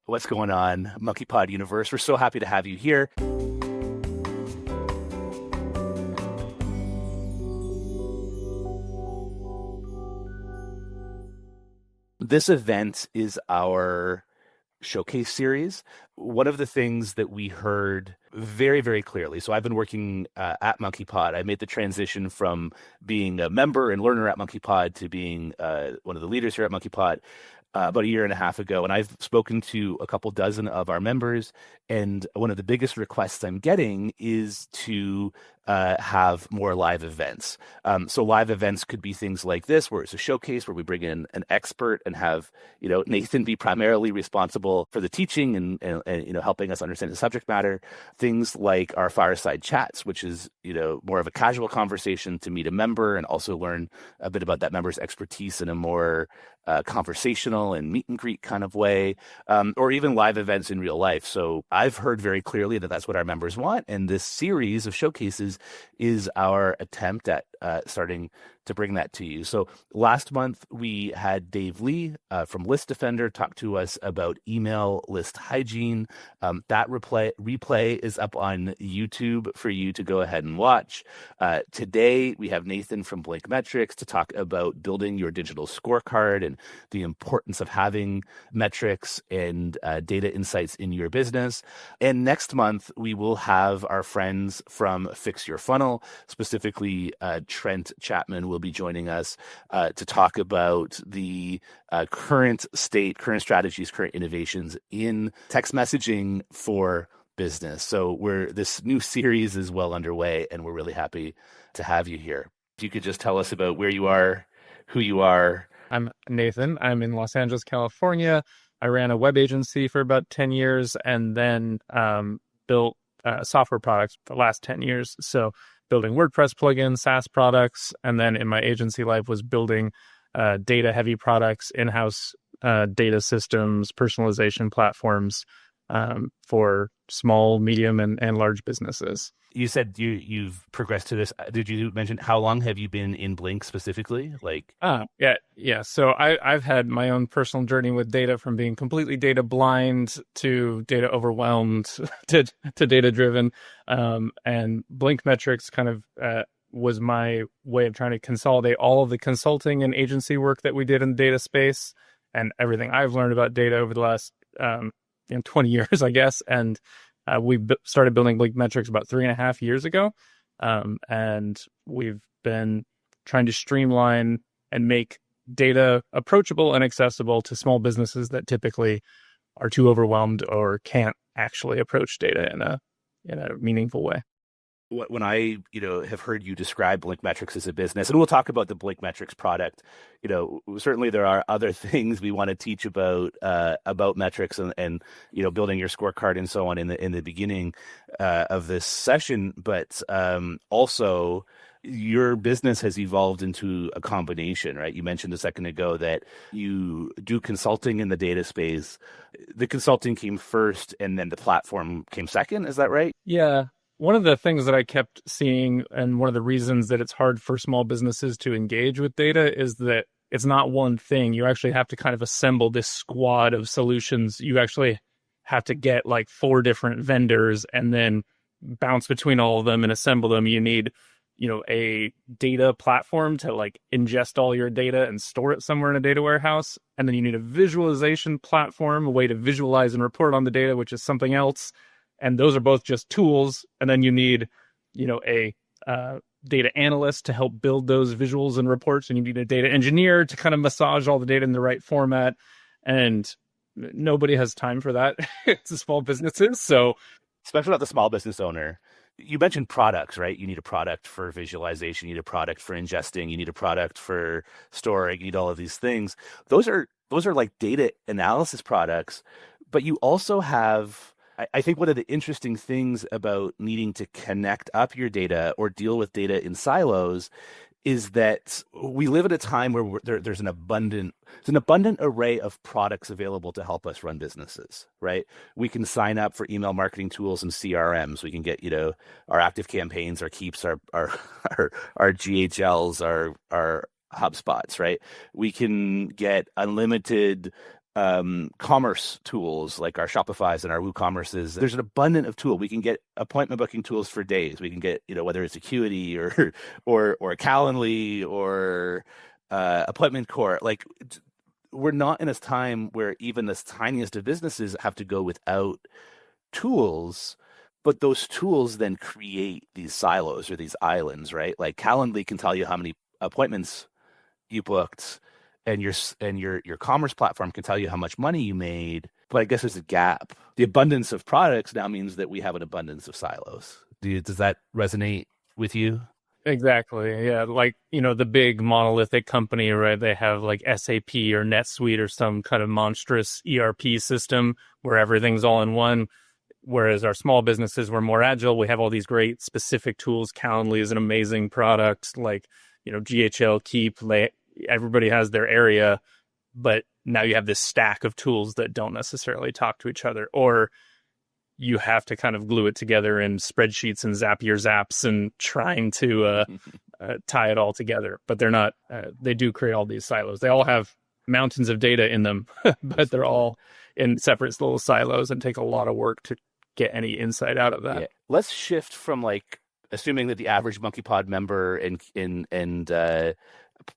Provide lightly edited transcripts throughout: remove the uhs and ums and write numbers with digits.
What's going on, Monkey Pod universe? We're so happy to have you here. This event is our showcase series. One of the things that we heard very, very clearly. So I've been working at MonkeyPod. I made the transition from being a member and learner at MonkeyPod to being one of the leaders here at MonkeyPod about a year and a half ago. And I've spoken to a couple dozen of our members. And one of the biggest requests I'm getting is to have more live events. So live events could be things like this, where it's a showcase where we bring in an expert and have, Nathan be primarily responsible for the teaching and helping us understand the subject matter. Things like our fireside chats, which is, more of a casual conversation to meet a member and also learn a bit about that member's expertise in a more conversational and meet and greet kind of way, or even live events in real life. So I've heard very clearly that that's what our members want. And this series of showcases is our attempt at starting to bring that to you. So last month, we had Dave Lee from List Defender talk to us about email list hygiene. That replay is up on YouTube for you to go ahead and watch. Today, we have Nathan from BlinkMetrics to talk about building your digital scorecard and the importance of having metrics and data insights in your business. And next month, we will have our friends from Fix Your Funnel, specifically Trent Chapman will be joining us to talk about the current state, current strategies, current innovations in text messaging for business. So this new series is well underway, and we're really happy to have you here. If you could just tell us about where you are, who you are. I'm Nathan. I'm in Los Angeles, California. I ran a web agency for about 10 years and then built software products for the last 10 years. So building WordPress plugins, SaaS products, and then in my agency life was building data-heavy products, in-house data systems, personalization platforms for small, medium, and large businesses. You said you've progressed to this. Did you mention how long have you been in Blink specifically? Yeah. So I've had my own personal journey with data, from being completely data blind to data overwhelmed to data driven. And BlinkMetrics kind of was my way of trying to consolidate all of the consulting and agency work that we did in the data space and everything I've learned about data over the last 20 years, I guess. And we started building BlinkMetrics about 3.5 years ago. And we've been trying to streamline and make data approachable and accessible to small businesses that typically are too overwhelmed or can't actually approach data in a meaningful way. When I, have heard you describe BlinkMetrics as a business, and we'll talk about the BlinkMetrics product, certainly there are other things we want to teach about metrics and building your scorecard and so on in the beginning of this session. But also, your business has evolved into a combination, right? You mentioned a second ago that you do consulting in the data space. The consulting came first, and then the platform came second. Is that right? Yeah. One of the things that I kept seeing, and one of the reasons that it's hard for small businesses to engage with data, is that it's not one thing. You actually have to kind of assemble this squad of solutions. You actually have to get like 4 different vendors and then bounce between all of them and assemble them. You need, a data platform to like ingest all your data and store it somewhere in a data warehouse. And then you need a visualization platform, a way to visualize and report on the data, which is something else. And those are both just tools. And then you need, a data analyst to help build those visuals and reports. And you need a data engineer to kind of massage all the data in the right format. And nobody has time for that. It's the small businesses. So, especially not the small business owner. You mentioned products, right? You need a product for visualization. You need a product for ingesting. You need a product for storing. You need all of these things. Those are like data analysis products. But you also have, I think one of the interesting things about needing to connect up your data or deal with data in silos is that we live at a time where there's an abundant array of products available to help us run businesses, right? We can sign up for email marketing tools and CRMs. We can get, our active campaigns, our Keeps, our GHLs, our HubSpots, right? We can get unlimited commerce tools like our Shopify's and our WooCommerce's. There's an abundant of tool. We can get appointment booking tools for days. We can get, whether it's Acuity or Calendly or Appointment Core. Like, we're not in a time where even the tiniest of businesses have to go without tools, but those tools then create these silos or these islands, right? Like Calendly can tell you how many appointments you booked, and your commerce platform can tell you how much money you made. But I guess there's a gap. The abundance of products now means that we have an abundance of silos. Does that resonate with you? Exactly. Yeah. Like, the big monolithic company, right? They have like SAP or NetSuite or some kind of monstrous ERP system where everything's all in one. Whereas our small businesses, we're more agile. We have all these great specific tools. Calendly is an amazing product. Like, GHL, Keep, everybody has their area, but now you have this stack of tools that don't necessarily talk to each other, or you have to kind of glue it together in spreadsheets and Zapier Zaps and trying to tie it all together. But they're not, they do create all these silos. They all have mountains of data in them, but they're all in separate little silos and take a lot of work to get any insight out of that. Yeah. Let's shift from like assuming that the average MonkeyPod member and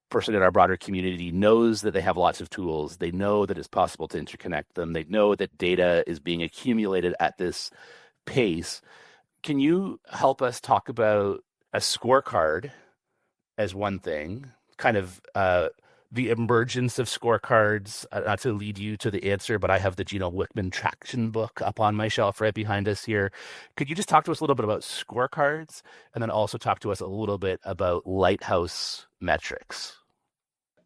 person in our broader community knows that they have lots of tools. They know that it's possible to interconnect them. They know that data is being accumulated at this pace. Can you help us talk about a scorecard as one thing, kind of the emergence of scorecards, not to lead you to the answer, but I have the Gino Wickman traction book up on my shelf right behind us here. Could you just talk to us a little bit about scorecards and then also talk to us a little bit about lighthouse metrics?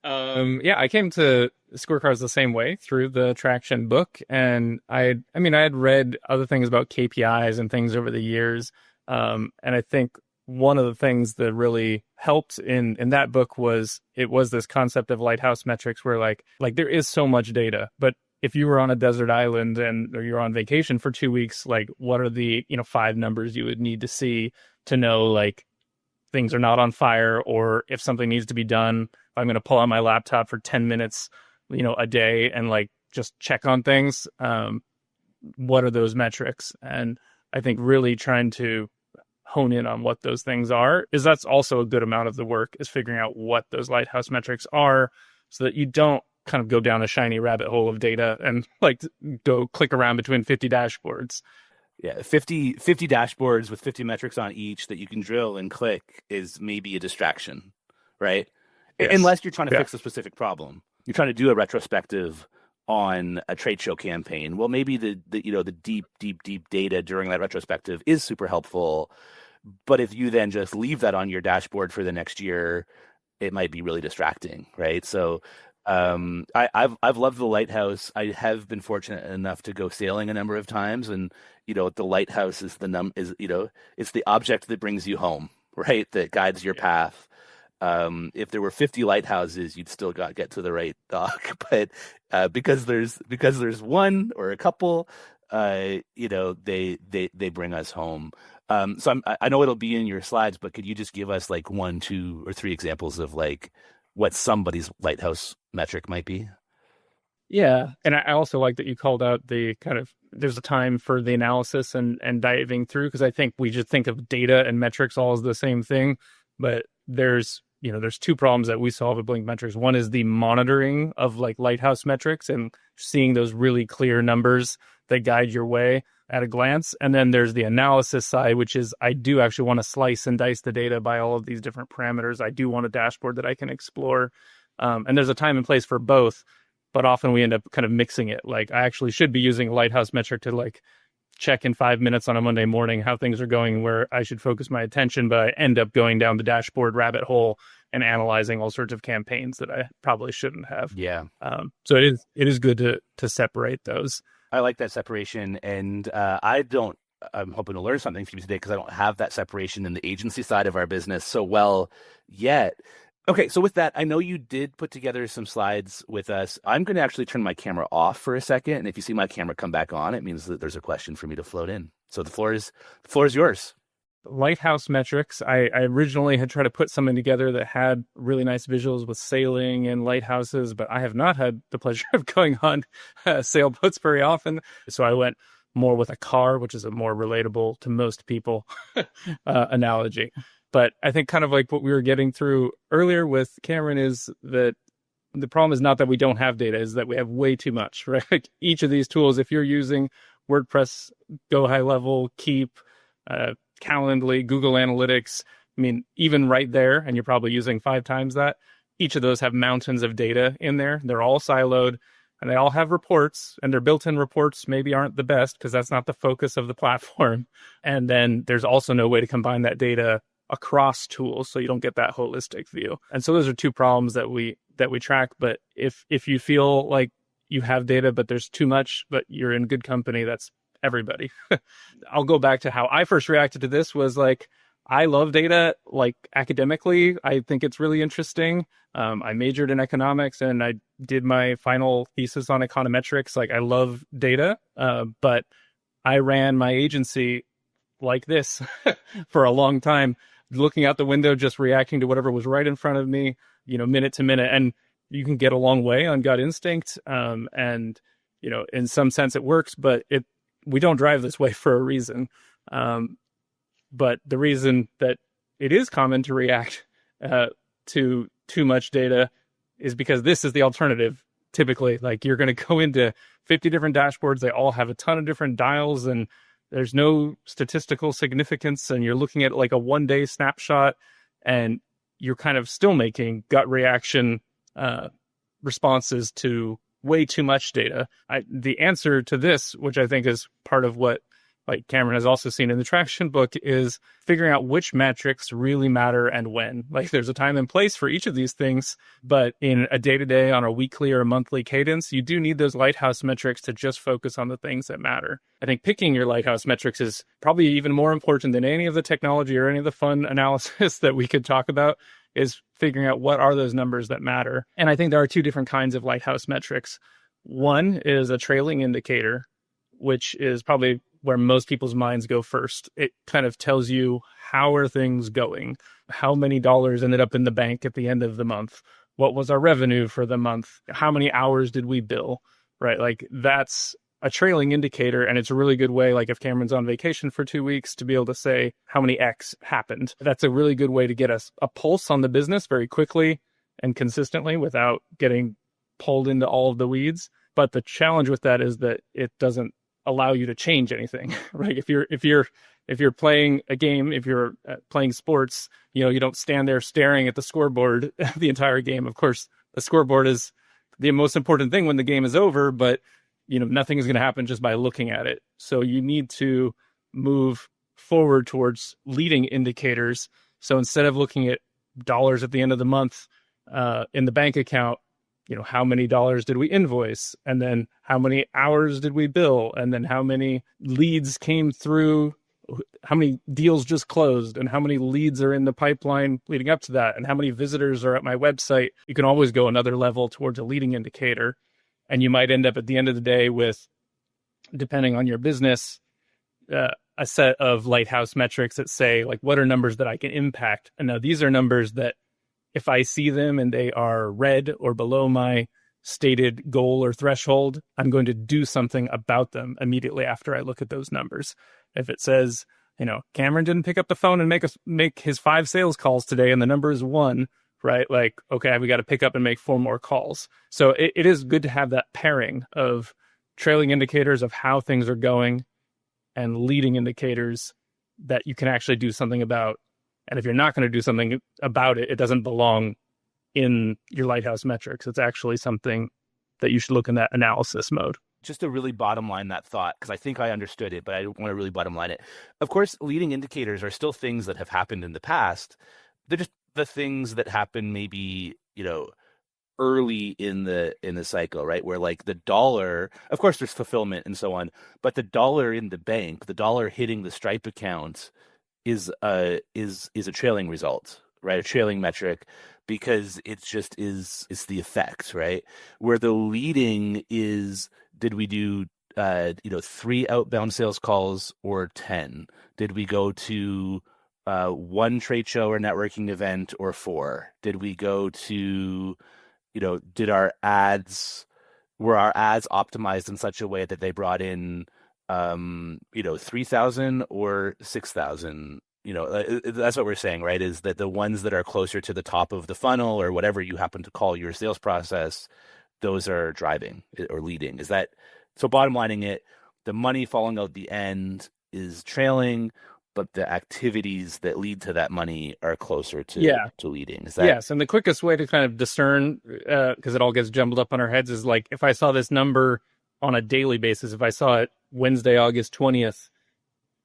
Yeah, I came to scorecards the same way through the traction book. And I had read other things about KPIs and things over the years. And I think one of the things that really helped in that book was this concept of lighthouse metrics where like there is so much data, but if you were on a desert island or you're on vacation for 2 weeks, like what are the 5 numbers you would need to see to know like things are not on fire, or if something needs to be done, I'm going to pull out my laptop for 10 minutes, a day and like just check on things. What are those metrics? And I think really trying to hone in on what those things are that's also a good amount of the work, is figuring out what those lighthouse metrics are so that you don't kind of go down a shiny rabbit hole of data and like go click around between 50 dashboards. Yeah, 50 dashboards with 50 metrics on each that you can drill and click is maybe a distraction, right? Yes. Unless you're trying to fix a specific problem. You're trying to do a retrospective on a trade show campaign. Well, maybe the deep data during that retrospective is super helpful. But if you then just leave that on your dashboard for the next year, it might be really distracting, right? So I've loved the lighthouse. I have been fortunate enough to go sailing a number of times, and the lighthouse is it's the object that brings you home, right? That guides your path. If there were 50 lighthouses, you'd still get to the right dock, but because there's one or a couple, they bring us home. So I know it'll be in your slides, but could you just give us like 1, 2, or 3 examples of like what somebody's lighthouse metric might be? Yeah. And I also like that you called out the kind of, there's a time for the analysis and diving through, because I think we just think of data and metrics all as the same thing, but there's 2 problems that we solve at BlinkMetrics. One is the monitoring of like lighthouse metrics and seeing those really clear numbers that guide your way at a glance. And then there's the analysis side, which is I do actually want to slice and dice the data by all of these different parameters. I do want a dashboard that I can explore. And there's a time and place for both, but often we end up kind of mixing it. Like I actually should be using a lighthouse metric to like check in 5 minutes on a Monday morning how things are going, where I should focus my attention, but I end up going down the dashboard rabbit hole and analyzing all sorts of campaigns that I probably shouldn't have. Yeah. So it is good to separate those. I like that separation, and I'm hoping to learn something from you today, because I don't have that separation in the agency side of our business so well yet. Okay, so with that, I know you did put together some slides with us. I'm going to actually turn my camera off for a second, and if you see my camera come back on, it means that there's a question for me to float in. So the floor is yours. lighthouse metrics. I originally had tried to put something together that had really nice visuals with sailing and lighthouses, but I have not had the pleasure of going on sailboats very often. So I went more with a car, which is a more relatable to most people analogy. But I think kind of like what we were getting through earlier with Cameron is that the problem is not that we don't have data, is that we have way too much, right? Like each of these tools, if you're using WordPress, Go High Level, Keep, Calendly, Google Analytics, I mean, even right there, and you're probably using 5 times that, each of those have mountains of data in there. They're all siloed, and they all have reports, and their built-in reports maybe aren't the best because that's not the focus of the platform. And then there's also no way to combine that data across tools, so you don't get that holistic view. And so those are 2 problems that we track. But if you feel like you have data, but there's too much, but you're in good company, that's everybody. I'll go back to how I first reacted to this was like, I love data, like academically. I think it's really interesting. I majored in economics and I did my final thesis on econometrics. Like I love data, but I ran my agency like this for a long time, looking out the window, just reacting to whatever was right in front of me, minute to minute. And you can get a long way on gut instinct. And, in some sense it works, but we don't drive this way for a reason. But the reason that it is common to react to too much data is because this is the alternative. Typically, like you're going to go into 50 different dashboards. They all have a ton of different dials and there's no statistical significance. And you're looking at like a 1-day snapshot and you're kind of still making gut reaction responses to way too much data. The answer to this, which I think is part of what like Cameron has also seen in the traction book, is figuring out which metrics really matter and when. Like there's a time and place for each of these things, but in a day-to-day, on a weekly or a monthly cadence, you do need those lighthouse metrics to just focus on the things that matter. I think picking your lighthouse metrics is probably even more important than any of the technology or any of the fun analysis that we could talk about, is figuring out what are those numbers that matter. And I think there are 2 different kinds of lighthouse metrics. One is a trailing indicator, which is probably where most people's minds go first. It kind of tells you how are things going, how many dollars ended up in the bank at the end of the month, what was our revenue for the month, how many hours did we bill, right? Like that's a trailing indicator, and it's a really good way, like if Cameron's on vacation for 2 weeks, to be able to say how many X happened. That's a really good way to get us a pulse on the business very quickly and consistently without getting pulled into all of the weeds. But the challenge with that is that it doesn't allow you to change anything, right? If you're playing a game, if you're playing sports, you don't stand there staring at the scoreboard the entire game. Of course, the scoreboard is the most important thing when the game is over, but nothing is going to happen just by looking at it. So you need to move forward towards leading indicators. So instead of looking at dollars at the end of the month in the bank account, how many dollars did we invoice? And then how many hours did we bill? And then how many leads came through? How many deals just closed? And how many leads are in the pipeline leading up to that? And how many visitors are at my website? You can always go another level towards a leading indicator. And you might end up at the end of the day with, depending on your business, a set of lighthouse metrics that say, like, what are numbers that I can impact? And now these are numbers that if I see them and they are red or below my stated goal or threshold, I'm going to do something about them immediately after I look at those numbers. If it says, Cameron didn't pick up the phone and make his 5 sales calls today and the number is 1, right? Like, okay, we got to pick up and make 4 more calls. So it is good to have that pairing of trailing indicators of how things are going and leading indicators that you can actually do something about. And if you're not going to do something about it, it doesn't belong in your lighthouse metrics. It's actually something that you should look in that analysis mode. Just to really bottom line that thought, because I think I understood it, but I want to really bottom line it. Of course, leading indicators are still things that have happened in the past. They're just the things that happen maybe, early in the cycle, right? Where like the dollar, of course there's fulfillment and so on, but the dollar in the bank, the dollar hitting the Stripe account is a trailing result, right? A trailing metric, because it's the effect, right? Where the leading is, did we do 3 outbound sales calls or 10? Did we go to one trade show or networking event or 4? Did we go to, did were our ads optimized in such a way that they brought in, 3,000 or 6,000? That's what we're saying, right? Is that the ones that are closer to the top of the funnel or whatever you happen to call your sales process, those are driving or leading. Is that so? Bottom lining it, the money falling out the end is trailing, but the activities that lead to that money are closer to leading. Is that yes? And the quickest way to kind of discern, because it all gets jumbled up on our heads, is like if I saw this number on a daily basis, if I saw it Wednesday, August 20th,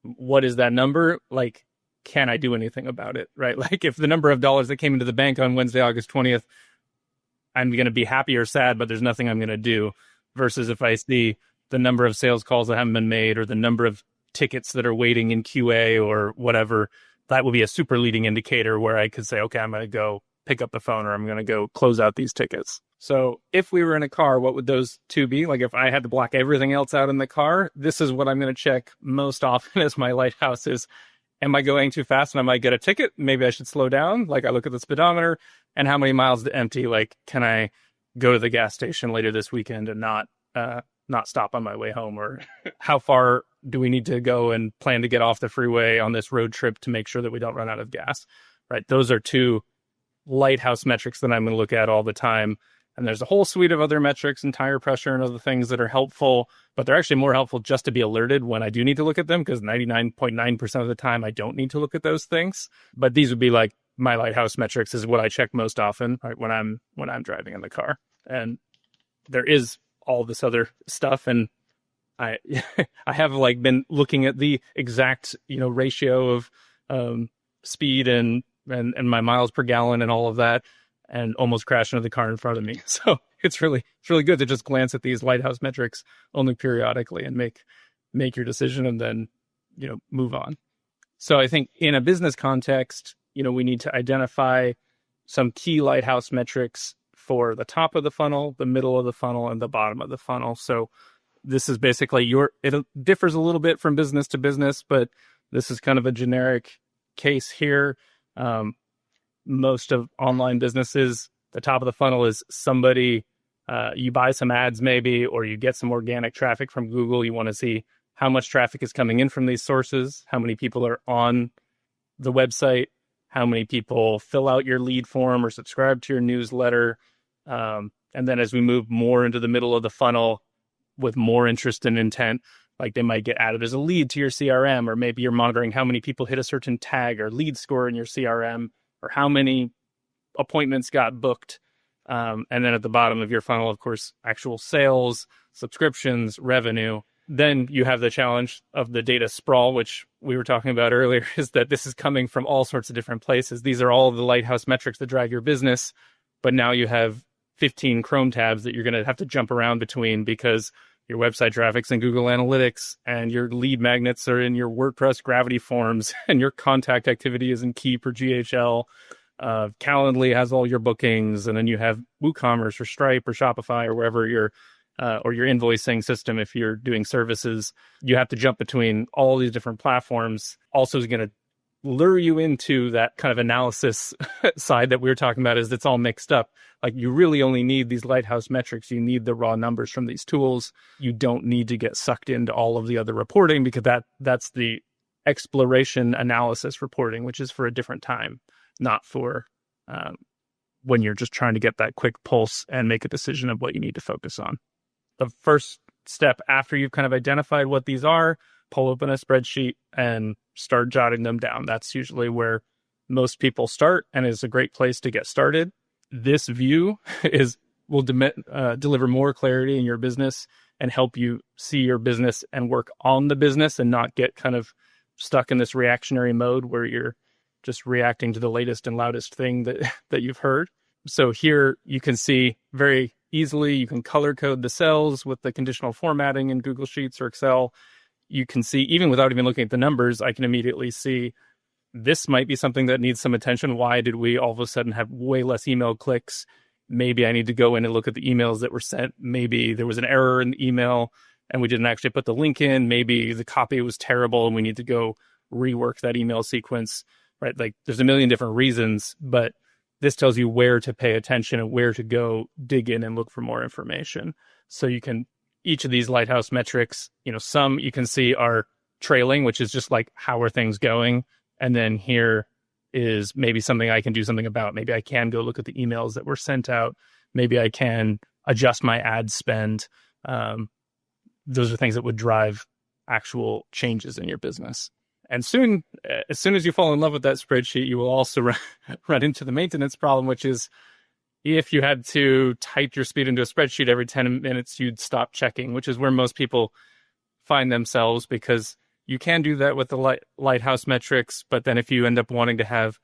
what is that number? Like, can I do anything about it? Right? Like if the number of dollars that came into the bank on Wednesday, August 20th, I'm going to be happy or sad, but there's nothing I'm going to do. Versus if I see the number of sales calls that haven't been made or the number of tickets that are waiting in QA or whatever, that will be a super leading indicator where I could say, okay, I'm going to go pick up the phone or I'm going to go close out these tickets. So if we were in a car, what would those two be? Like if I had to block everything else out in the car, this is what I'm going to check most often as my lighthouse is, am I going too fast and I might get a ticket? Maybe I should slow down. Like I look at the speedometer and how many miles to empty. Like, can I go to the gas station later this weekend and not stop on my way home? Or how far do we need to go and plan to get off the freeway on this road trip to make sure that we don't run out of gas? Right. Those are two lighthouse metrics that I'm going to look at all the time. And there's a whole suite of other metrics and tire pressure and other things that are helpful, but they're actually more helpful just to be alerted when I do need to look at them, because 99.9% of the time I don't need to look at those things. But these would be like my lighthouse metrics is what I check most often, right, when I'm driving in the car. And there is all this other stuff, and I I have like been looking at the exact ratio of speed and my miles per gallon and all of that, and almost crashed into the car in front of me. So it's really good to just glance at these lighthouse metrics only periodically and make your decision and then move on. So I think in a business context, we need to identify some key lighthouse metrics for the top of the funnel, the middle of the funnel, and the bottom of the funnel. So this is basically it differs a little bit from business to business, but this is kind of a generic case here. Most of online businesses, the top of the funnel is somebody, you buy some ads maybe, or you get some organic traffic from Google. You want to see how much traffic is coming in from these sources, how many people are on the website, how many people fill out your lead form or subscribe to your newsletter. And then as we move more into the middle of the funnel with more interest and intent, like they might get added as a lead to your CRM, or maybe you're monitoring how many people hit a certain tag or lead score in your CRM, or how many appointments got booked. And then at the bottom of your funnel, of course, actual sales, subscriptions, revenue. Then you have the challenge of the data sprawl, which we were talking about earlier, is that this is coming from all sorts of different places. These are all of the lighthouse metrics that drive your business. But now you have 15 Chrome tabs that you're going to have to jump around between, because your website traffic's in Google Analytics, and your lead magnets are in your WordPress Gravity forms, and your contact activity is in Keep or GHL. Calendly has all your bookings, and then you have WooCommerce or Stripe or Shopify or wherever or your invoicing system if you're doing services. You have to jump between all these different platforms. Also is going to lure you into that kind of analysis side that we were talking about, is it's all mixed up. Like, you really only need these lighthouse metrics. You need the raw numbers from these tools. You don't need to get sucked into all of the other reporting, because that's the exploration analysis reporting, which is for a different time, not for when you're just trying to get that quick pulse and make a decision of what you need to focus on. The first step after you've kind of identified what these are, pull open a spreadsheet and start jotting them down. That's usually where most people start, and is a great place to get started. This view will deliver more clarity in your business and help you see your business and work on the business, and not get kind of stuck in this reactionary mode where you're just reacting to the latest and loudest thing that you've heard. So here you can see very easily, you can color code the cells with the conditional formatting in Google Sheets or Excel. You can see, even without even looking at the numbers, I can immediately see this might be something that needs some attention. Why did we all of a sudden have way less email clicks? Maybe I need to go in and look at the emails that were sent. Maybe there was an error in the email. and we didn't actually put the link in. Maybe the copy was terrible and we need to go rework that email sequence, right? Like there's a million different reasons, but this tells you where to pay attention and where to go dig in and look for more information. So you can, each of these lighthouse metrics, some you can see are trailing, which is just like, how are things going? And then here is maybe something I can do something about. Maybe I can go look at the emails that were sent out. Maybe I can adjust my ad spend. Those are things that would drive actual changes in your business. And soon, as soon as you fall in love with that spreadsheet, you will also run into the maintenance problem, which is if you had to type your speed into a spreadsheet every 10 minutes, you'd stop checking, which is where most people find themselves, because you can do that with the lighthouse metrics. But then if you end up wanting to have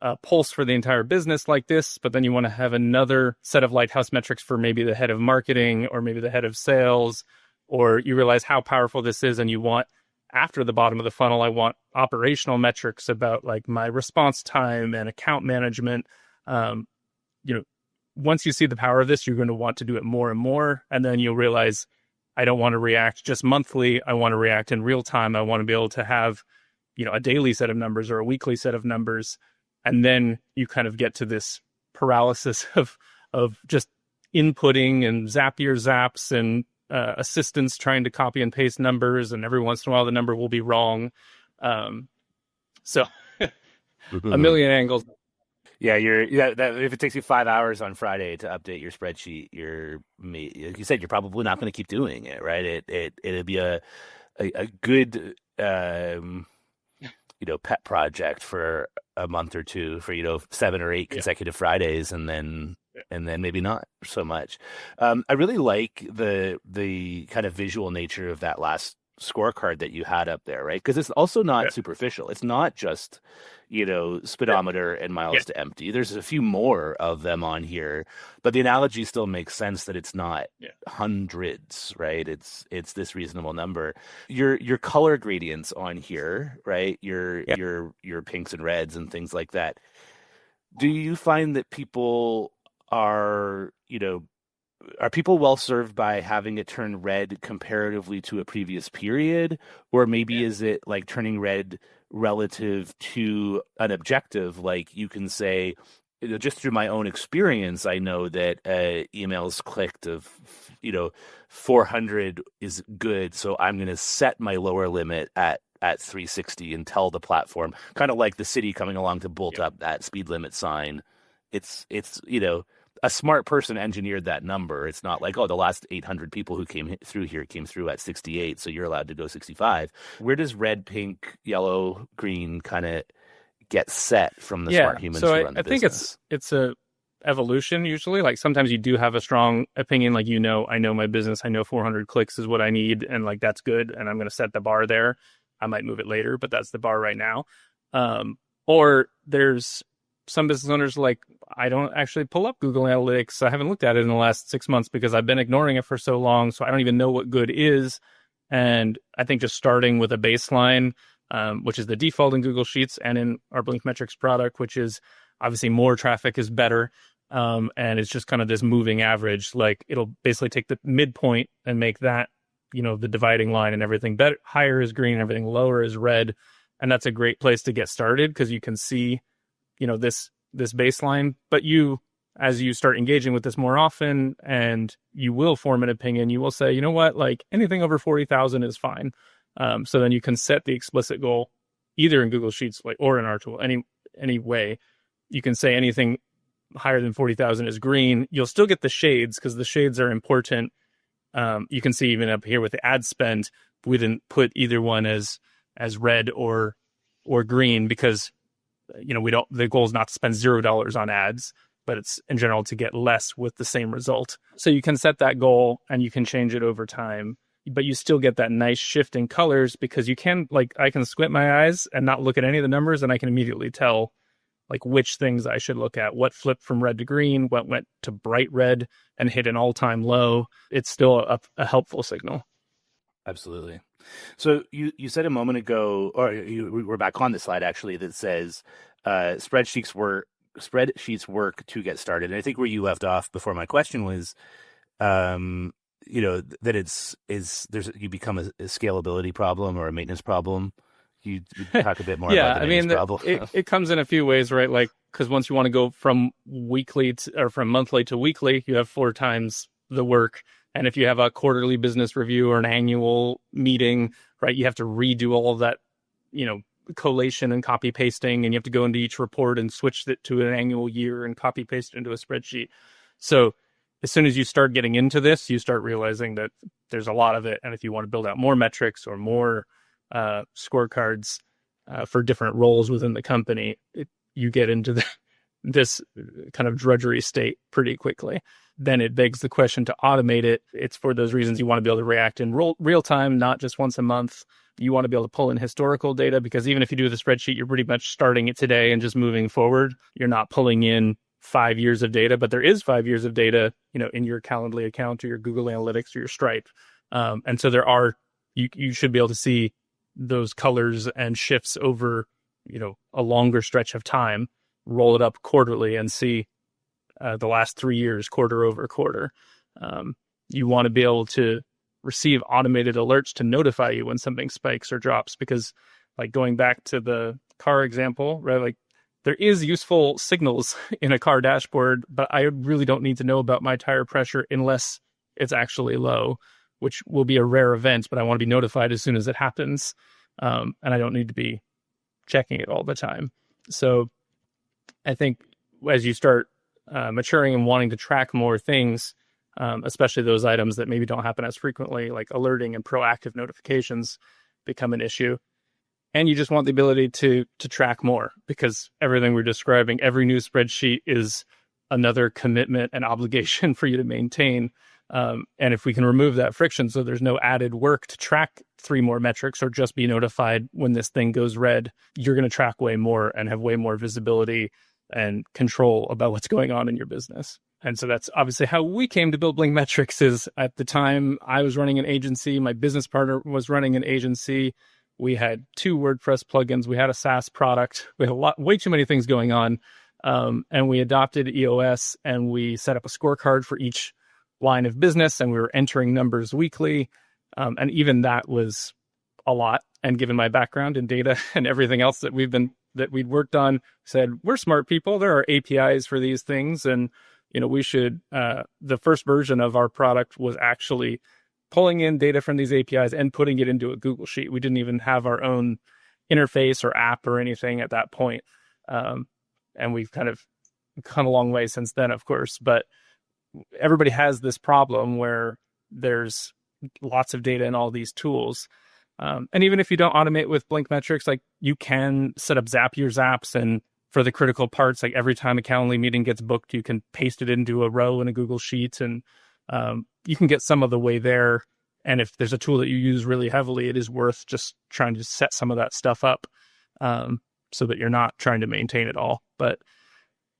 a pulse for the entire business like this, but then you want to have another set of lighthouse metrics for maybe the head of marketing or maybe the head of sales, or you realize how powerful this is and you want, after the bottom of the funnel, I want operational metrics about like my response time and account management. Once you see the power of this, you're going to want to do it more and more. And then you'll realize, I don't want to react just monthly. I want to react in real time. I want to be able to have, a daily set of numbers or a weekly set of numbers. And then you kind of get to this paralysis of just inputting and Zapier zaps and assistants trying to copy and paste numbers, and every once in a while the number will be wrong. So a million angles. Yeah, if it takes you 5 hours on Friday to update your spreadsheet, like you said, you're probably not going to keep doing it, right? It'd be a good pet project for a month or two, for 7 or 8 consecutive Fridays, and then maybe not so much. I really like the kind of visual nature of that last scorecard that you had up there, right? Because it's also not superficial. It's not just speedometer and miles to empty. There's a few more of them on here, but the analogy still makes sense that it's not hundreds, right? It's this reasonable number. Your color gradients on here, right? Your pinks and reds and things like that. Do you find that people are people well served by having it turn red comparatively to a previous period? Or maybe is it like turning red relative to an objective? Like you can say, just through my own experience, I know that emails clicked of 400 is good, so I'm going to set my lower limit at 360 and tell the platform, kind of like the city coming along to bolt up that speed limit sign. It's a smart person engineered that number. It's not like, the last 800 people who came through at 68, so you're allowed to go 65. Where does red, pink, yellow, green kind of get set from the smart humans who run the business? I think it's a evolution usually. Like sometimes you do have a strong opinion, like, I know my business, I know 400 clicks is what I need, and like that's good, and I'm going to set the bar there. I might move it later, but that's the bar right now. Or there's some business owners like, I don't actually pull up Google Analytics. I haven't looked at it in the last 6 months because I've been ignoring it for so long. So I don't even know what good is. And I think just starting with a baseline, which is the default in Google Sheets and in our BlinkMetrics product, which is obviously more traffic is better. And it's just kind of this moving average. Like it'll basically take the midpoint and make that, the dividing line, and everything better. Higher is green, everything lower is red. And that's a great place to get started because you can see, this baseline. But as you start engaging with this more often, and you will form an opinion, you will say, like anything over 40,000 is fine. So then you can set the explicit goal either in Google Sheets or in our tool, any way. You can say anything higher than 40,000 is green. You'll still get the shades because the shades are important. You can see even up here with the ad spend, we didn't put either one as red or green because the goal is not to spend $0 on ads, but it's in general to get less with the same result. So you can set that goal and you can change it over time, but you still get that nice shift in colors because you can, I can squint my eyes and not look at any of the numbers, and I can immediately tell which things I should look at, what flipped from red to green, what went to bright red and hit an all-time low. It's still a helpful signal. Absolutely. So you said a moment ago, or we're back on the slide actually, that says spreadsheets work to get started. And I think where you left off before my question was that you become a scalability problem or a maintenance problem. You talk a bit more Yeah, about the I maintenance mean, problem. it comes in a few ways, right? Like, because once you want to go from from monthly to weekly, you have 4 times the work. And if you have a quarterly business review or an annual meeting, right, you have to redo all of that, collation and copy pasting, and you have to go into each report and switch it to an annual year and copy paste it into a spreadsheet. So as soon as you start getting into this, you start realizing that there's a lot of it. And if you want to build out more metrics or more scorecards for different roles within the company, you get into this kind of drudgery state pretty quickly. Then it begs the question to automate it. It's for those reasons you want to be able to react in real time, not just once a month. You want to be able to pull in historical data, because even if you do the spreadsheet, you're pretty much starting it today and just moving forward. You're not pulling in 5 years of data, but there is 5 years of data, in your Calendly account or your Google Analytics or your Stripe. And so you should be able to see those colors and shifts over, a longer stretch of time, roll it up quarterly and see the last 3 years, quarter over quarter. You want to be able to receive automated alerts to notify you when something spikes or drops, because like going back to the car example, right? Like there is useful signals in a car dashboard, but I really don't need to know about my tire pressure unless it's actually low, which will be a rare event, but I want to be notified as soon as it happens. And I don't need to be checking it all the time. So I think as you start maturing and wanting to track more things, especially those items that maybe don't happen as frequently, like alerting and proactive notifications become an issue. And you just want the ability to track more, because everything we're describing, every new spreadsheet is another commitment and obligation for you to maintain. And if we can remove that friction so there's no added work to track 3 more metrics or just be notified when this thing goes red, you're going to track way more and have way more visibility and control about what's going on in your business. And so that's obviously how we came to build BlinkMetrics. Is at the time I was running an agency, my business partner was running an agency. We had 2 WordPress plugins. We had a SaaS product. We had way too many things going on. And we adopted EOS, and we set up a scorecard for each line of business, and we were entering numbers weekly. And even that was a lot. And given my background in data and everything else that we'd worked on, said, we're smart people. There are APIs for these things. And, we should, the first version of our product was actually pulling in data from these APIs and putting it into a Google Sheet. We didn't even have our own interface or app or anything at that point. And we've kind of come a long way since then, of course. But everybody has this problem where there's lots of data in all these tools. And even if you don't automate with BlinkMetrics, like you can set up Zapier zaps, and for the critical parts, like every time a Calendly meeting gets booked, you can paste it into a row in a Google Sheet, and you can get some of the way there. And if there's a tool that you use really heavily, it is worth just trying to set some of that stuff up so that you're not trying to maintain it all. But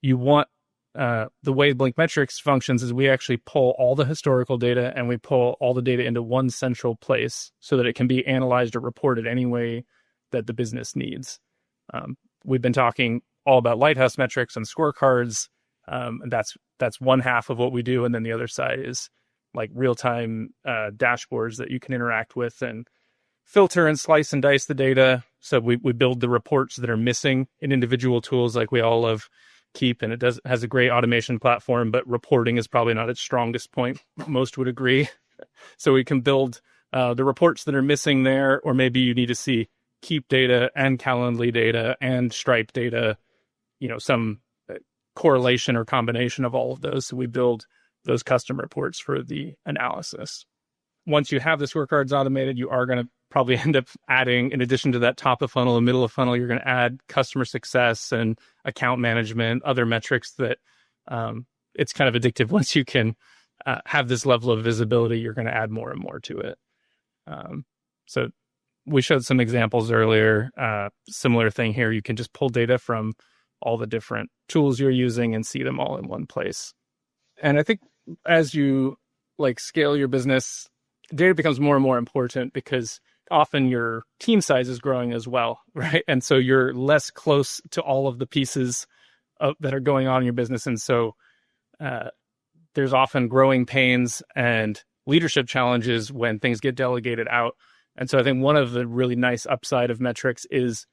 you want the way BlinkMetrics functions is we actually pull all the historical data and we pull all the data into one central place so that it can be analyzed or reported any way that the business needs. We've been talking all about lighthouse metrics and scorecards. And that's one half of what we do. And then the other side is like real-time dashboards that you can interact with and filter and slice and dice the data. So we build the reports that are missing in individual tools like we all love Keep, and it has a great automation platform, but reporting is probably not its strongest point. Most would agree. So we can build the reports that are missing there, or maybe you need to see Keep data and Calendly data and Stripe data, some correlation or combination of all of those. So we build those custom reports for the analysis. Once you have the scorecards automated, you are going to probably end up adding, in addition to that top of funnel and middle of funnel, you're going to add customer success and account management, other metrics that it's kind of addictive. Once you can have this level of visibility, you're going to add more and more to it. So we showed some examples earlier. Similar thing here. You can just pull data from all the different tools you're using and see them all in one place. And I think as you scale your business, data becomes more and more important because often your team size is growing as well, right? And so you're less close to all of the pieces that are going on in your business. And so there's often growing pains, and leadership challenges when things get delegated out. And so I think one of the really nice upside of metrics is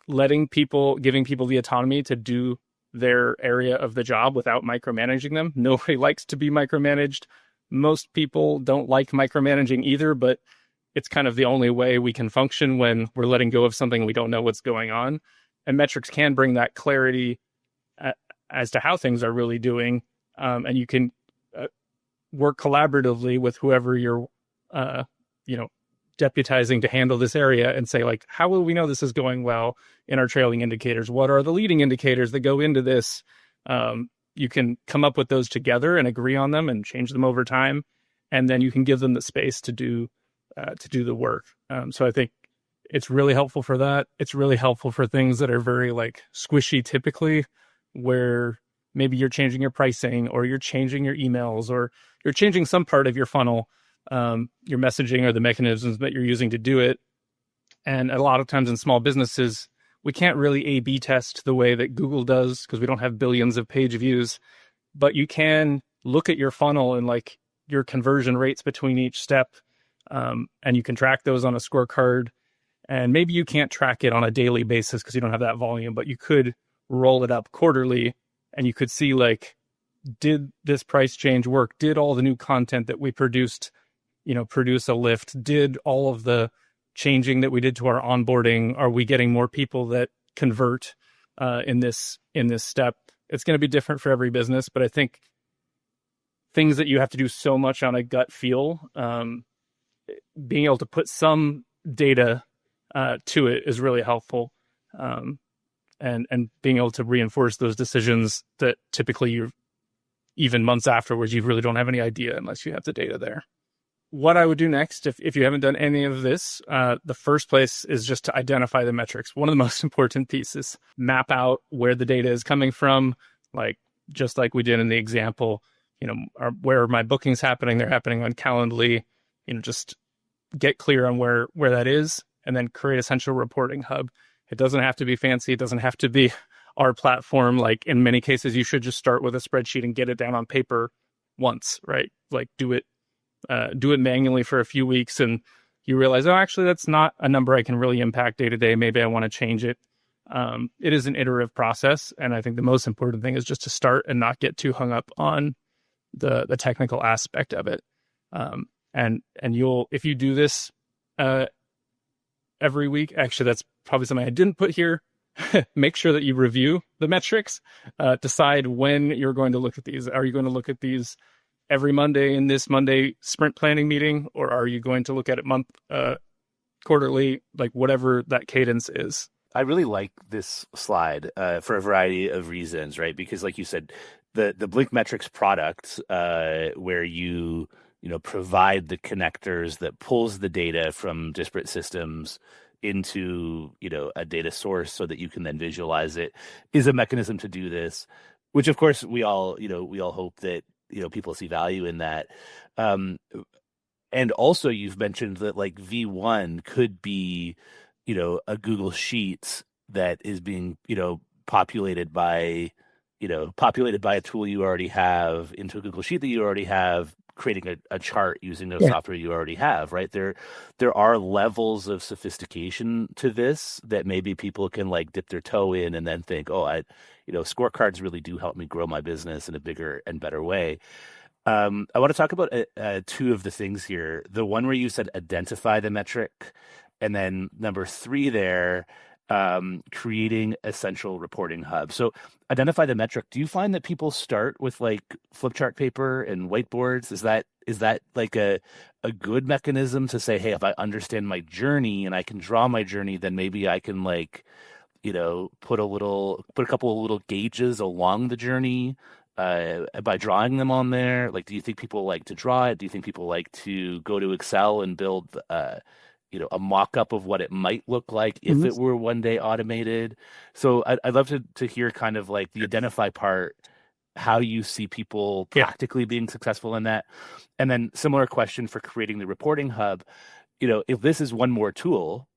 giving people the autonomy to do their area of the job without micromanaging them. Nobody likes to be micromanaged. Most people don't like micromanaging either, but it's kind of the only way we can function when we're letting go of something we don't know what's going on. And metrics can bring that clarity as to how things are really doing. And you can work collaboratively with whoever you're, deputizing to handle this area and say, like, how will we know this is going well in our trailing indicators? What are the leading indicators that go into this? You can come up with those together and agree on them and change them over time. And then you can give them the space to do the work. So I think it's really helpful for that. It's really helpful for things that are very like squishy typically, where maybe you're changing your pricing or you're changing your emails or you're changing some part of your funnel, your messaging or the mechanisms that you're using to do it. And a lot of times in small businesses, we can't really A/B test the way that Google does because we don't have billions of page views, but you can look at your funnel and like your conversion rates between each step. And you can track those on a scorecard. And maybe you can't track it on a daily basis because you don't have that volume, but you could roll it up quarterly and you could see like, did this price change work? Did all the new content that we produced, produce a lift? Did all of the changing that we did to our onboarding, are we getting more people that convert in this step? It's going to be different for every business, but I think things that you have to do so much on a gut feel, being able to put some data to it is really helpful. And being able to reinforce those decisions that typically you're even months afterwards, you really don't have any idea unless you have the data there. What I would do next, if you haven't done any of this, the first place is just to identify the metrics. One of the most important pieces, map out where the data is coming from, just like we did in the example, where are my bookings happening? They're happening on Calendly, just get clear on where that is, and then create a central reporting hub. It doesn't have to be fancy. It doesn't have to be our platform. Like in many cases, you should just start with a spreadsheet and get it down on paper once, right? Like do it manually for a few weeks and you realize, oh, actually, that's not a number I can really impact day to day. Maybe I want to change it. It is an iterative process. And I think the most important thing is just to start and not get too hung up on the technical aspect of it. And if you do this every week, actually, that's probably something I didn't put here. Make sure that you review the metrics, decide when you're going to look at these. Are you going to look at these every Monday in this Monday sprint planning meeting, or are you going to look at it quarterly, like whatever that cadence is? I really like this slide for a variety of reasons, right? Because like you said, the BlinkMetrics product, where you provide the connectors that pulls the data from disparate systems into a data source so that you can then visualize it, is a mechanism to do this, which of course we all hope that people see value in that. And also you've mentioned that like V1 could be a Google Sheets that is being populated by a tool you already have into a Google Sheet that you already have, creating a chart using the software you already have, right? There are levels of sophistication to this that maybe people can like dip their toe in and then think, oh, scorecards really do help me grow my business in a bigger and better way. I want to talk about two of the things here. The one where you said identify the metric, and then number 3 there, creating a central reporting hub. So identify the metric. Do you find that people start with like flip chart paper and whiteboards? Is that like a good mechanism to say, hey, if I understand my journey and I can draw my journey, then maybe I can like, put a couple of little gauges along the journey by drawing them on there? Like, do you think people like to draw it? Do you think people like to go to Excel and build a mock-up of what it might look like if it were one day automated? So I'd love to hear kind of like the identify part, how you see people practically being successful in that. And then similar question for creating the reporting hub. If this is one more tool,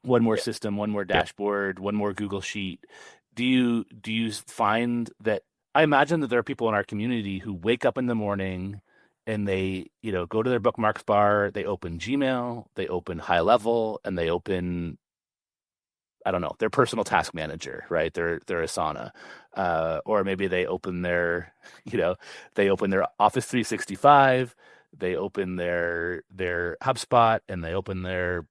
one more system, one more dashboard, one more Google Sheet, do you find that, I imagine that there are people in our community who wake up in the morning and they, go to their bookmarks bar, they open Gmail, they open High Level, and they open, I don't know, their personal task manager, right? Their Asana, or maybe they open their, they open their Office 365, they open their HubSpot, and they open their,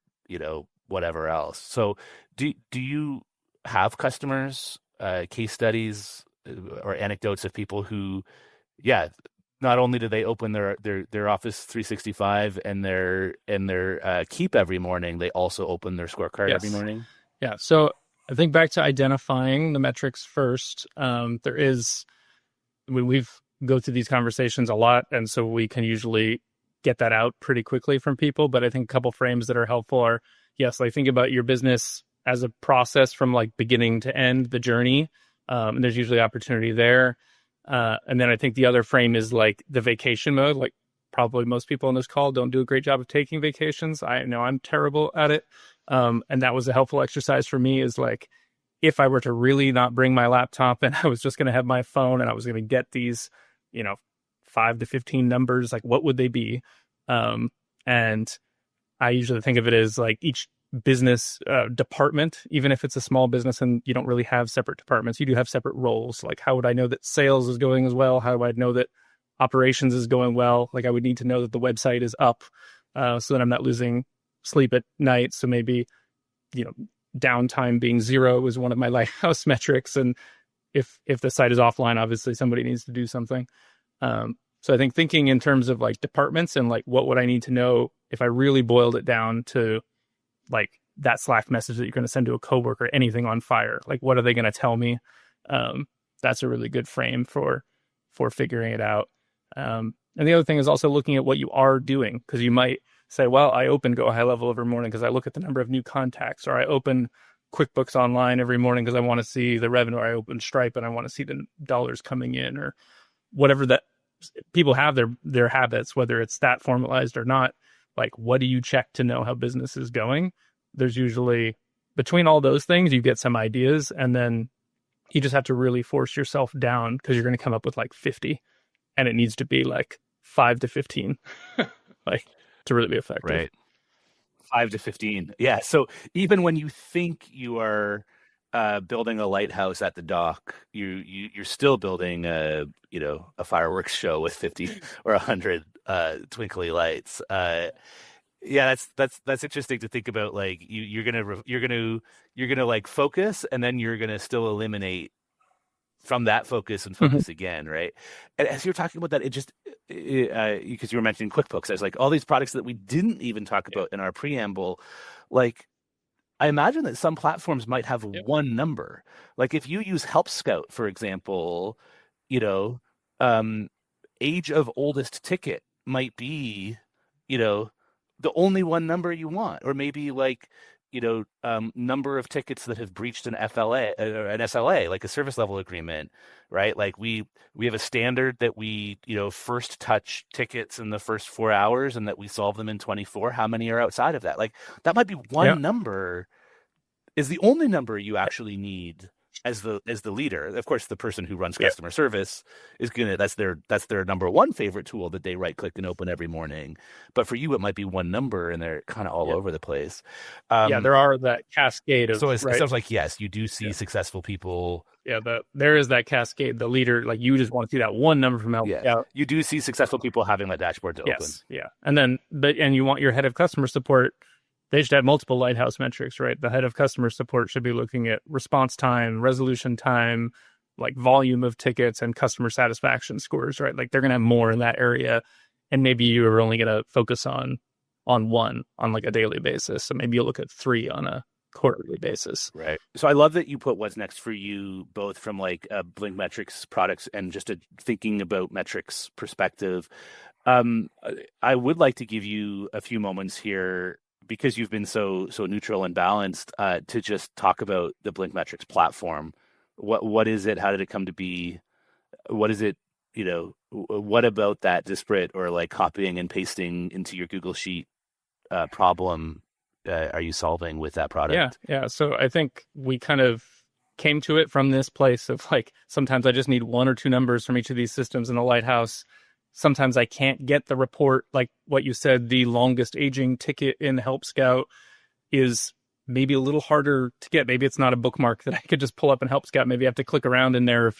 whatever else. So, do you have customers, case studies, or anecdotes of people who, yeah, not only do they open their Office 365 and their Keep every morning, they also open their Scorecard every Yes. morning. Yeah. So I think back to identifying the metrics first. We've go through these conversations a lot, and so we can usually get that out pretty quickly from people. But I think a couple frames that are helpful are, yes, like think about your business as a process from like beginning to end, the journey. And there's usually opportunity there. And then I think the other frame is like the vacation mode. Like probably most people on this call don't do a great job of taking vacations. I know I'm terrible at it. And that was a helpful exercise for me, is like, if I were to really not bring my laptop and I was just going to have my phone and I was going to get these, 5 to 15 numbers, like what would they be? And I usually think of it as like each business department, even if it's a small business and you don't really have separate departments, you do have separate roles. Like, how would I know that sales is going as well? How do I know that operations is going well? Like, I would need to know that the website is up, so that I'm not losing sleep at night. So maybe, downtime being 0 is one of my lighthouse metrics. And if the site is offline, obviously somebody needs to do something. So I think thinking in terms of like departments and like, what would I need to know if I really boiled it down to like that Slack message that you're going to send to a coworker, anything on fire, like what are they going to tell me? That's a really good frame for figuring it out. And the other thing is also looking at what you are doing, because you might say, well, I open Go High Level every morning because I look at the number of new contacts, or I open QuickBooks Online every morning because I want to see the revenue, or I open Stripe and I want to see the dollars coming in, or whatever that people have their habits, whether it's that formalized or not. Like, what do you check to know how business is going? There's usually, between all those things, you get some ideas, and then you just have to really force yourself down, because you're going to come up with like 50, and it needs to be like 5 to 15, like, to really be effective. Right. 5 to 15. Yeah. So even when you think you are building a lighthouse at the dock, you're still building a fireworks show with 50 or 100 twinkly lights. Yeah, that's interesting to think about. Like, you're gonna like focus, and then you're gonna still eliminate from that focus and focus again, right? And as you're talking about that, it just because you were mentioning QuickBooks, there's like all these products that we didn't even talk about in our preamble. Like, I imagine that some platforms might have one number. Like, if you use Help Scout, for example, age of oldest ticket might be, the only one number you want, or maybe like, number of tickets that have breached an FLA or an SLA, like a service level agreement, right? Like we have a standard that we, first touch tickets in the first 4 hours and that we solve them in 24. How many are outside of that? Like, that might be one number is the only number you actually need as the leader. Of course, the person who runs customer service is that's their number one favorite tool that they right click and open every morning. But for you, it might be one number, and they're kind of all over the place. There are that cascade of. So it sounds like, yes, you do see successful people. Yeah, there is that cascade. The leader, like, you just want to see that one number from Help. Yeah, you do see successful people having that dashboard to open. Yeah, and then and you want your head of customer support. They should have multiple lighthouse metrics, right? The head of customer support should be looking at response time, resolution time, like volume of tickets, and customer satisfaction scores, right? Like, they're going to have more in that area. And maybe you're only going to focus on one on like a daily basis. So maybe you'll look at 3 on a quarterly basis. Right. So I love that you put what's next for you, both from like a BlinkMetrics products and just a thinking about metrics perspective. I would like to give you a few moments here, because you've been so neutral and balanced, to just talk about the BlinkMetrics platform. What is it? How did it come to be? What is it? What about that disparate or like copying and pasting into your Google Sheet problem are you solving with that product? Yeah. So I think we kind of came to it from this place of like, sometimes I just need 1 or 2 numbers from each of these systems in a lighthouse. sometimes I can't get the report. Like what you said, the longest aging ticket in Help Scout is maybe a little harder to get. Maybe it's not a bookmark that I could just pull up in Help Scout. Maybe I have to click around in there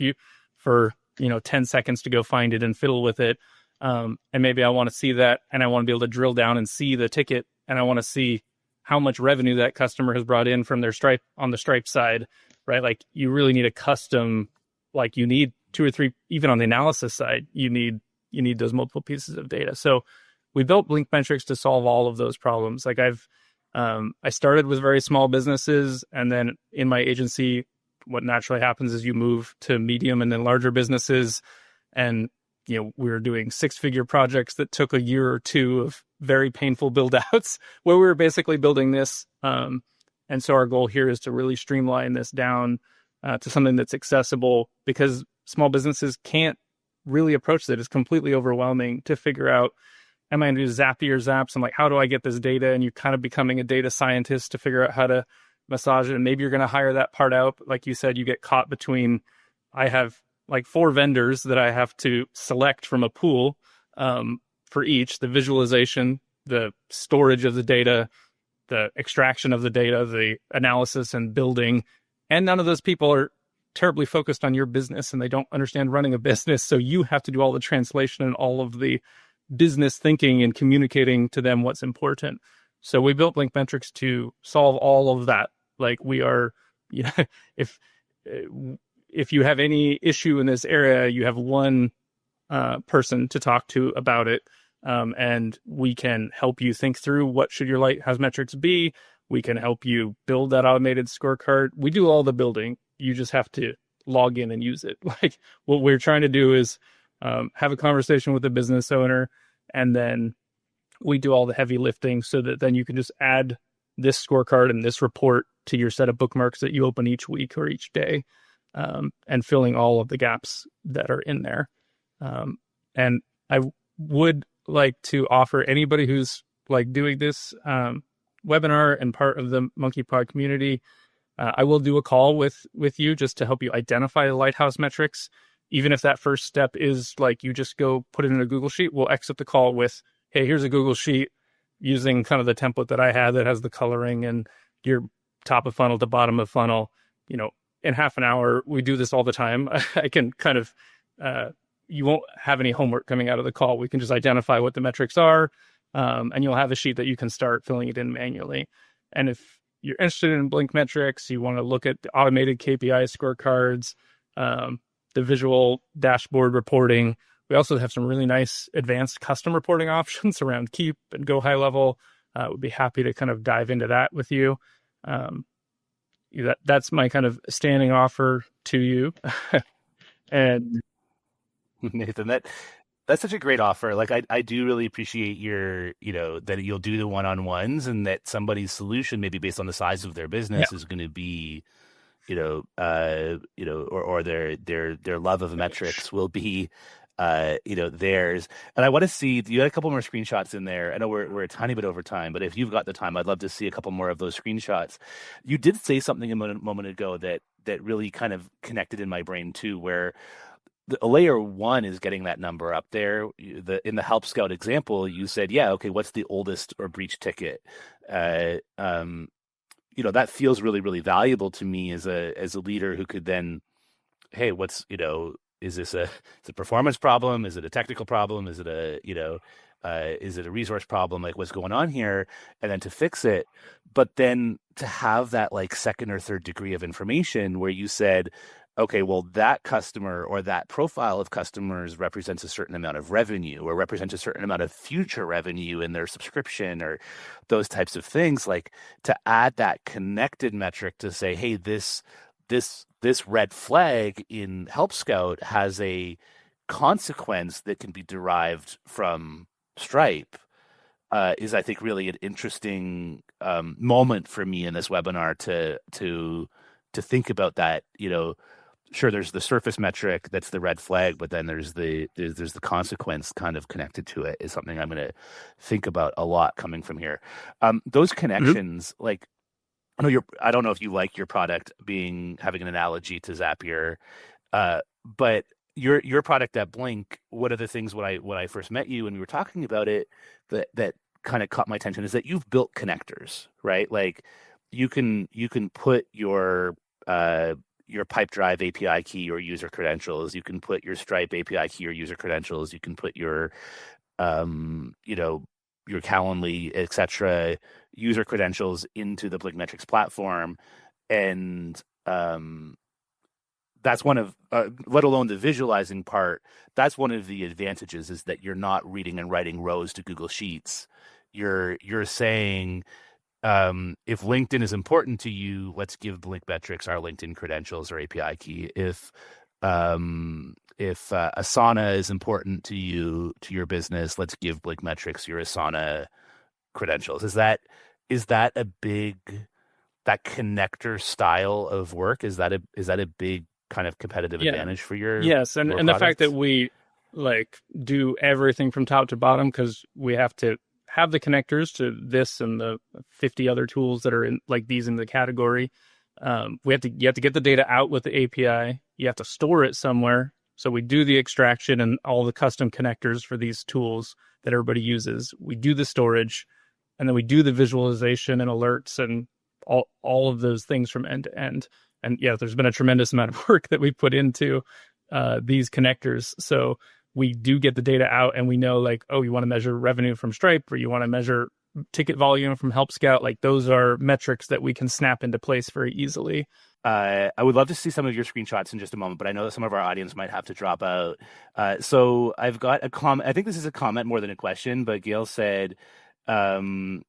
for 10 seconds to go find it and fiddle with it. And maybe I want to see that, and I want to be able to drill down and see the ticket, and I want to see how much revenue that customer has brought in from their Stripe on the Stripe side, right? Like you really need a custom, like you need 2 or 3, even on the analysis side, you need those multiple pieces of data. So we built BlinkMetrics to solve all of those problems. Like I started with very small businesses, and then in my agency, what naturally happens is you move to medium and then larger businesses. And, we were doing 6-figure projects that took a year or 2 of very painful build outs where we were basically building this. And so our goal here is to really streamline this down to something that's accessible, because small businesses can't really approach it. It's completely overwhelming to figure out, am I going to do Zapier Zaps? I'm like, how do I get this data? And you're kind of becoming a data scientist to figure out how to massage it. And maybe you're going to hire that part out. But like you said, you get caught between, I have like 4 vendors that I have to select from a pool for each: the visualization, the storage of the data, the extraction of the data, the analysis and building. And none of those people are terribly focused on your business, and they don't understand running a business. So you have to do all the translation and all of the business thinking and communicating to them what's important. So we built BlinkMetrics to solve all of that. Like we are, if you have any issue in this area, you have one person to talk to about it. And we can help you think through what should your lighthouse metrics be. We can help you build that automated scorecard. We do all the building. You just have to log in and use it. Like what we're trying to do is have a conversation with the business owner, and then we do all the heavy lifting so that then you can just add this scorecard and this report to your set of bookmarks that you open each week or each day, and filling all of the gaps that are in there. And I would like to offer anybody who's like doing this webinar and part of the MonkeyPod community, I will do a call with you just to help you identify the lighthouse metrics. Even if that first step is like you just go put it in a Google Sheet, we'll exit the call with, hey, here's a Google Sheet using kind of the template that I had that has the coloring and your top of funnel to bottom of funnel. In half an hour, we do this all the time. I can kind of, you won't have any homework coming out of the call. We can just identify what the metrics are, and you'll have a sheet that you can start filling it in manually. And if you're interested in BlinkMetrics, you want to look at the automated KPI scorecards, the visual dashboard reporting. We also have some really nice advanced custom reporting options around Keep and Go High Level. We'd be happy to kind of dive into that with you. That's my kind of standing offer to you. And Nathan, that's such a great offer. Like I do really appreciate your, that you'll do the one-on-ones, and that somebody's solution, maybe based on the size of their business, is going to be, or their love of metrics will be, theirs. And I want to see, you had a couple more screenshots in there. I know we're a tiny bit over time, but if you've got the time, I'd love to see a couple more of those screenshots. You did say something a moment ago that really kind of connected in my brain too, where the layer 1 is getting that number up there. In the Help Scout example, you said, yeah, okay, what's the oldest or breach ticket? That feels really, really valuable to me as a leader who could then, hey, is this a performance problem? Is it a technical problem? Is it a resource problem? Like, what's going on here? And then to fix it, but then to have that like second or third degree of information where you said, okay, well, that customer or that profile of customers represents a certain amount of revenue or represents a certain amount of future revenue in their subscription or those types of things. Like to add that connected metric to say, hey, this red flag in Help Scout has a consequence that can be derived from Stripe is, I think, really an interesting moment for me in this webinar to think about that. Sure, there's the surface metric that's the red flag, but then there's the consequence kind of connected to it is something I'm going to think about a lot coming from here. Those connections, like, I don't know if you like your product having an analogy to Zapier, but your product at Blink, one of the things when I first met you and we were talking about it that kind of caught my attention is that you've built connectors, right? Like you can put your Pipedrive API key or user credentials, you can put your Stripe API key or user credentials, you can put your you know, your Calendly, etc., user credentials into the BlinkMetrics platform, and that's one of, let alone the visualizing part, that's one of the advantages is that you're not reading and writing rows to Google Sheets. You're saying, if LinkedIn is important to you, let's give BlinkMetrics our LinkedIn credentials or API key. If Asana is important to you, to your business, let's give BlinkMetrics your Asana credentials. Is that a big, that connector style of work? Is that a big kind of competitive advantage for yes, and the fact that we like do everything from top to bottom, because we have to have the connectors to this and the 50 other tools that are in like these in the category. You have to get the data out with the API. You have to store it somewhere. So we do the extraction and all the custom connectors for these tools that everybody uses. We do the storage, and then we do the visualization and alerts and all of those things from end to end. And yeah, there's been a tremendous amount of work that we put into these connectors. So we do get the data out, and we know like, oh, you want to measure revenue from Stripe, or you want to measure ticket volume from Help Scout. Like those are metrics that we can snap into place very easily. I would love to see some of your screenshots in just a moment, but I know that some of our audience might have to drop out. So I've got a comment. I think this is a comment more than a question, but Gail said, the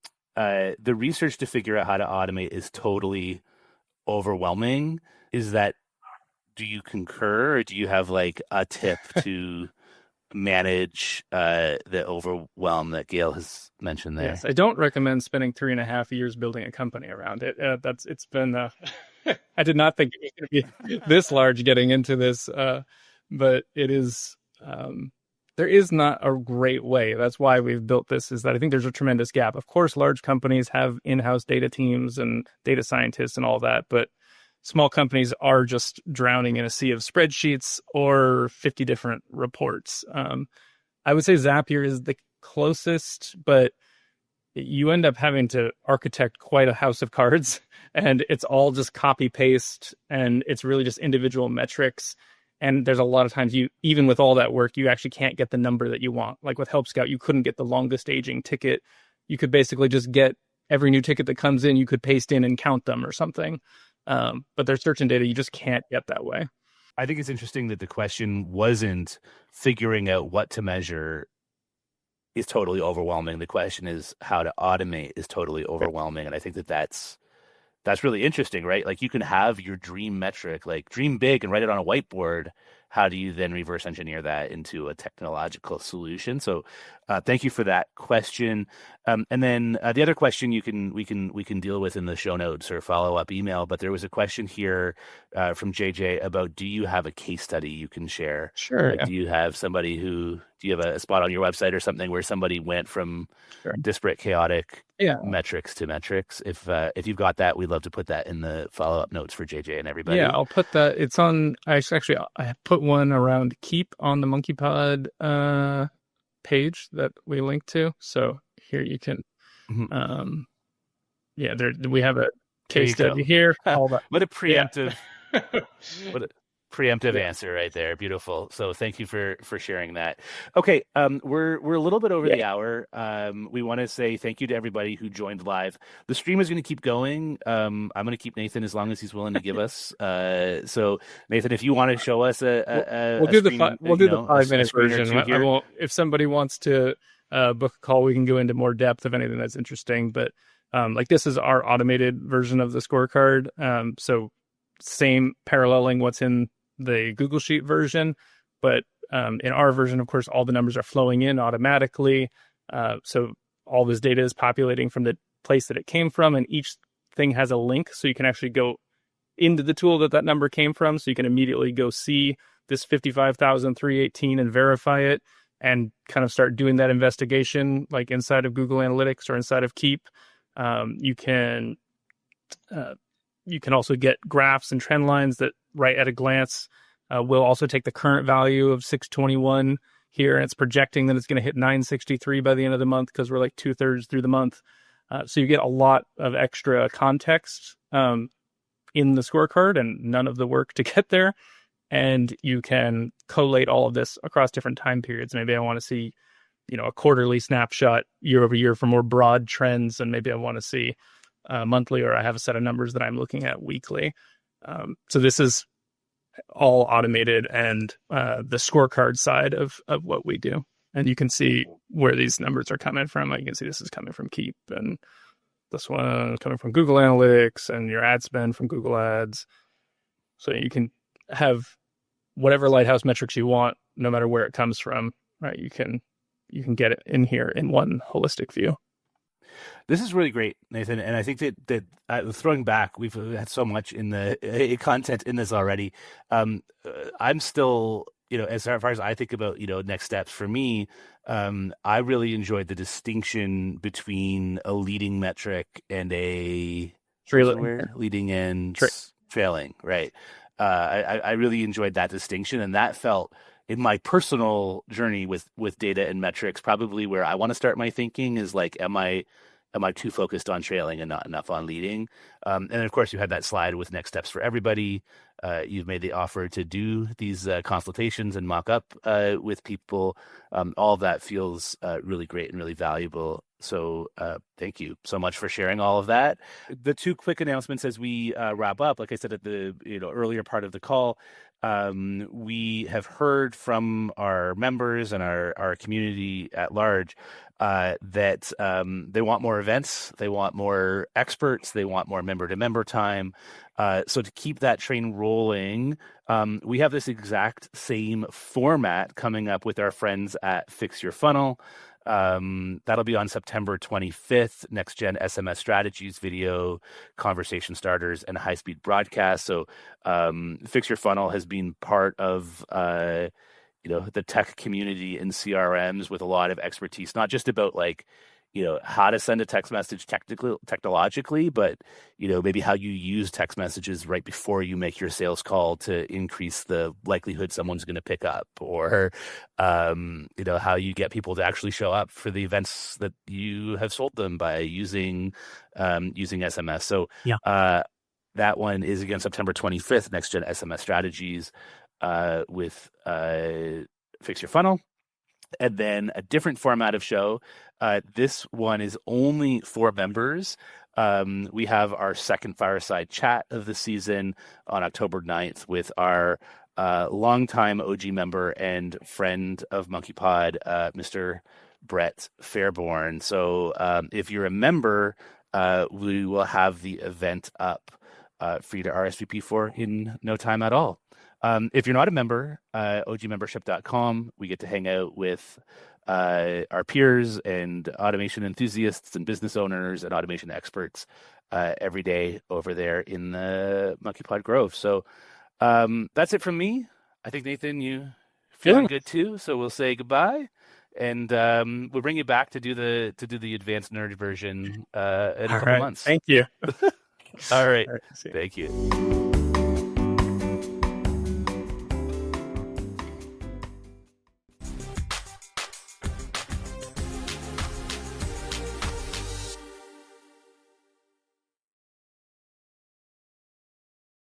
research to figure out how to automate is totally overwhelming. Do you concur, or do you have like a tip to manage the overwhelm that Gail has mentioned there? Yes, I don't recommend spending 3.5 years building a company around it. It's been I did not think it was going to be this large getting into this, but it is. There is not a great way. That's why we've built this, is that I think there's a tremendous gap. Of course, large companies have in-house data teams and data scientists and all that, but small companies are just drowning in a sea of spreadsheets or 50 different reports. I would say Zapier is the closest, but you end up having to architect quite a house of cards, and it's all just copy paste, and it's really just individual metrics. And there's a lot of times even with all that work, you actually can't get the number that you want. Like with Help Scout, you couldn't get the longest aging ticket. You could basically just get every new ticket that comes in, you could paste in and count them or something. But there's certain data you just can't get that way. I think it's interesting that the question wasn't figuring out what to measure is totally overwhelming. The question is how to automate is totally overwhelming. And I think that's really interesting, right? Like you can have your dream metric, like dream big and write it on a whiteboard. How do you then reverse engineer that into a technological solution? So thank you for that question. And then the other question we can deal with in the show notes or follow up email. But there was a question here from JJ about, do you have a case study you can share? Sure. Like, do you have do you have a spot on your website or something where somebody went from disparate, chaotic metrics to metrics? If you've got that, we'd love to put that in the follow up notes for JJ and everybody. Yeah, I'll put that. It's on. I put one around Keep on the MonkeyPod page that we link to. So here you can. Mm-hmm. We have a case study here. All that. What a preemptive. What a preemptive answer right there. Beautiful. So thank you for sharing that. Okay, we're a little bit over the hour. We want to say thank you to everybody who joined live. The stream is going to keep going. I'm going to keep Nathan as long as he's willing to give us. So Nathan, if you want to show us we'll do the 5-minute version. If somebody wants to book a call, we can go into more depth of anything that's interesting. But like this is our automated version of the scorecard. So same paralleling what's in the Google Sheet version, but in our version, of course, all the numbers are flowing in automatically. So all this data is populating from the place that it came from, and each thing has a link, so you can actually go into the tool that number came from, so you can immediately go see this 55,318 and verify it, and kind of start doing that investigation, like inside of Google Analytics or inside of Keep. You can also get graphs and trend lines that right at a glance We'll also take the current value of 621 here, and it's projecting that it's going to hit 963 by the end of the month because we're like 2/3 through the month. So you get a lot of extra context in the scorecard and none of the work to get there. And you can collate all of this across different time periods. Maybe I want to see, a quarterly snapshot year over year for more broad trends, and maybe I want to see monthly, or I have a set of numbers that I'm looking at weekly. So this is all automated and the scorecard side of what we do. And you can see where these numbers are coming from. You can see this is coming from Keep, and this one is coming from Google Analytics, and your ad spend from Google Ads. So you can have whatever lighthouse metrics you want, no matter where it comes from, right? You can get it in here in one holistic view. This is really great, Nathan, and I think that throwing back, we've had so much in the content in this already. I'm still, as far as I think about, next steps for me, I really enjoyed the distinction between a leading metric and a leading and trailing, right? I really enjoyed that distinction, and that felt in my personal journey with data and metrics, probably where I want to start my thinking is like, am I too focused on trailing and not enough on leading? And of course, you had that slide with next steps for everybody. You've made the offer to do these consultations and mock up with people. All of that feels really great and really valuable. So thank you so much for sharing all of that. The two quick announcements as we wrap up, like I said at the earlier part of the call, we have heard from our members and our community at large that they want more events, they want more experts, they want more member-to-member time. So to keep that train rolling, we have this exact same format coming up with our friends at Fix Your Funnel. That'll be on September 25th, next gen SMS strategies, video, conversation starters, and high-speed broadcast. So Fix Your Funnel has been part of the tech community in CRMs with a lot of expertise, not just about how to send a text message technologically, but maybe how you use text messages right before you make your sales call to increase the likelihood someone's going to pick up, or how you get people to actually show up for the events that you have sold them by using SMS. So that one is again September 25th, next gen SMS strategies with Fix Your Funnel. And then a different format of show. This one is only for members. We have our second fireside chat of the season on October 9th with our longtime OG member and friend of MonkeyPod, Mr. Brett Fairborn. So if you're a member, we will have the event up for you to RSVP for in no time at all. If you're not a member, ogmembership.com, we get to hang out with our peers and automation enthusiasts and business owners and automation experts every day over there in the MonkeyPod Grove. So that's it from me. I think, Nathan, you feeling good too. So we'll say goodbye, and we'll bring you back to do the advanced nerd version in a couple months. Thank you. All right. Thank you.